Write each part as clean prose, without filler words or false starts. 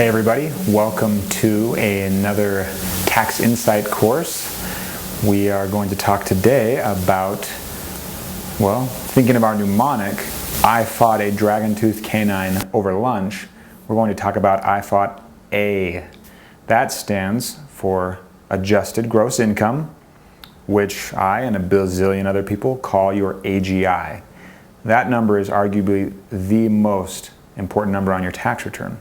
Hey everybody, welcome to another Tax Insight course. We are going to talk today about, well, thinking of our mnemonic, I fought a dragon-toothed canine over lunch. We're going to talk about I fought A. That stands for adjusted gross income, which I and a bazillion other people call your AGI. That number is arguably the most important number on your tax return.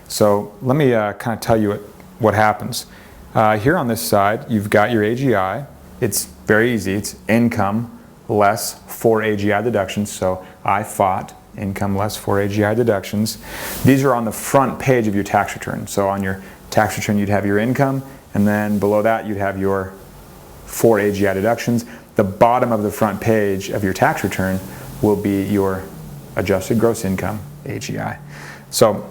So let me kind of tell you what happens. Here on this side, you've got your AGI. It's very easy. It's income less 4 AGI deductions. So I fought income less 4 AGI deductions. These are on the front page of your tax return. So on your tax return, you'd have your income, and then below that, you'd have your 4 AGI deductions. The bottom of the front page of your tax return will be your adjusted gross income, AGI. So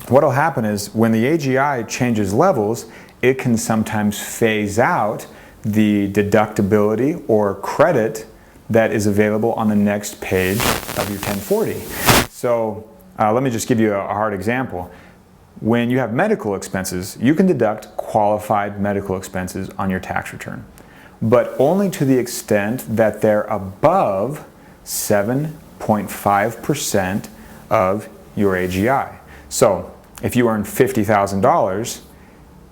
what will happen is when the AGI changes levels, it can sometimes phase out the deductibility or credit that is available on the next page of your 1040. So let me just give you a hard example. When you have medical expenses, you can deduct qualified medical expenses on your tax return, but only to the extent that they're above 7.5% of your AGI. So if you earn $50,000,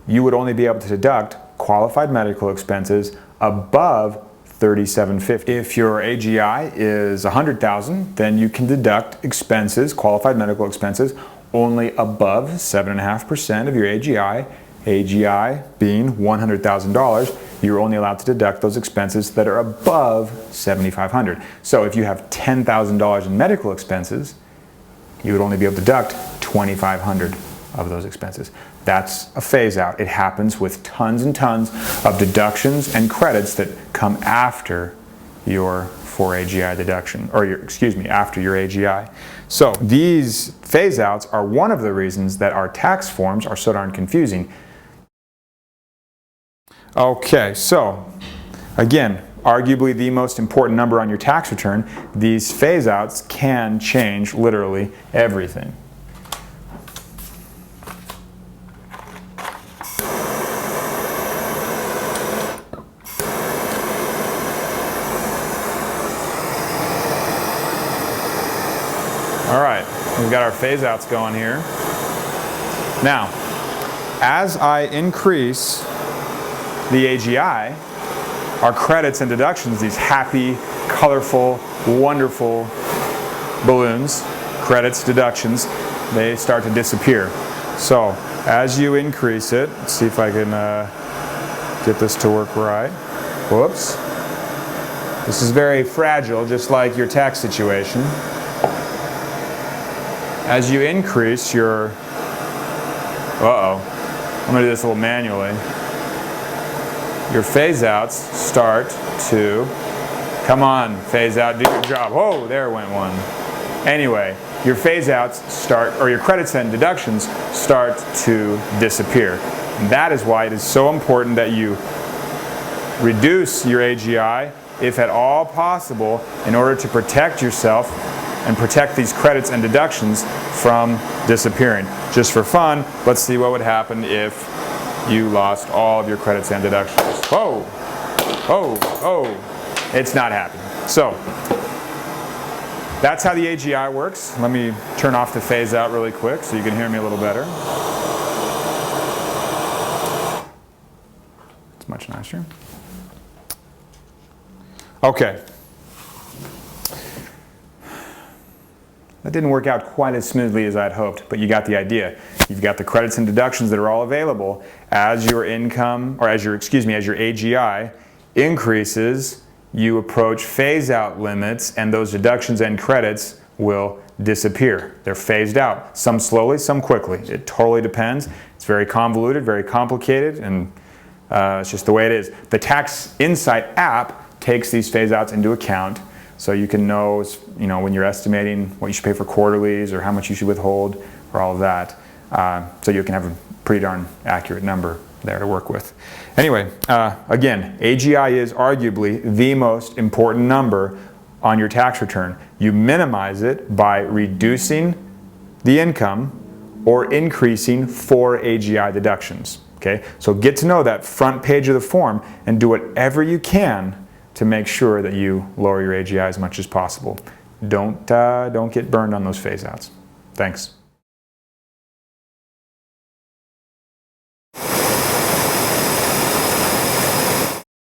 you would only be able to deduct qualified medical expenses above $3,750. If your AGI is $100,000, then you can deduct expenses, qualified medical expenses, only above 7.5% of your AGI. AGI being $100,000, you're only allowed to deduct those expenses that are above $7,500. So if you have $10,000 in medical expenses, you would only be able to deduct $2,500 of those expenses. That's a phase out. It happens with tons and tons of deductions and credits that come after your 4 AGI deduction, or after your AGI. So these phase outs are one of the reasons that our tax forms are so darn confusing. Okay, so again, arguably the most important number on your tax return, these phase outs can change literally everything. All right, we've got our phase outs going here. Now, as I increase the AGI, our credits and deductions, these happy, colorful, wonderful balloons, credits, deductions, they start to disappear. So as you increase it, let's see if I can get this to work right. Whoops. This is very fragile, just like your tax situation. As you increase your, I'm going to do this a little manually. Your phase outs start to, come on, phase out, do your job. Whoa, there went one. Anyway, your phase outs start, or your credits and deductions start to disappear. And that is why it is so important that you reduce your AGI, if at all possible, in order to protect yourself and protect these credits and deductions from disappearing. Just for fun, let's see what would happen if you lost all of your credits and deductions. Whoa, whoa, whoa, it's not happening. So, that's how the AGI works. Let me turn off the phase out really quick so you can hear me a little better. It's much nicer. Okay. That didn't work out quite as smoothly as I'd hoped, but you got the idea. You've got the credits and deductions that are all available. As your income, or as your AGI increases, you approach phase-out limits, and those deductions and credits will disappear. They're phased out, some slowly, some quickly. It totally depends. It's very convoluted, very complicated, and it's just the way it is. The Tax Insight app takes these phase-outs into account, so you can know, when you're estimating what you should pay for quarterlies or how much you should withhold or all of that. So you can have a pretty darn accurate number there to work with. Anyway, again, AGI is arguably the most important number on your tax return. You minimize it by reducing the income or increasing for AGI deductions. Okay? So get to know that front page of the form and do whatever you can to make sure that you lower your AGI as much as possible. Don't get burned on those phase outs. Thanks.